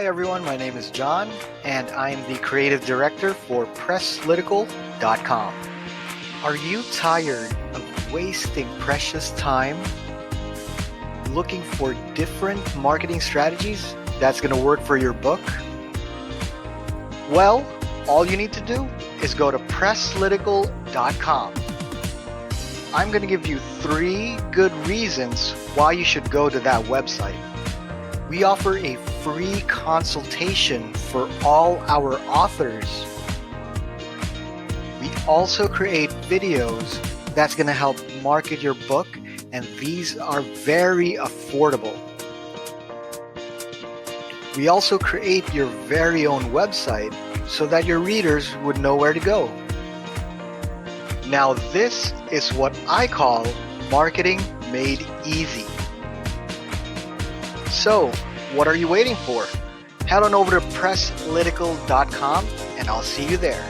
Hi everyone, my name is John and I'm the creative director for PressLytical.com. Are you tired of wasting precious time looking for different marketing strategies that's going to work for your book? Well, all you need to do is go to PressLytical.com. I'm going to give you 3 good reasons why you should go to that website. We offer a free consultation for all our authors. We also create videos that's going to help market your book, and these are very affordable. We also create your very own website so that your readers would know where to go. Now this is what I call marketing made easy. So, what are you waiting for? Head on over to PressLytical.com and I'll see you there.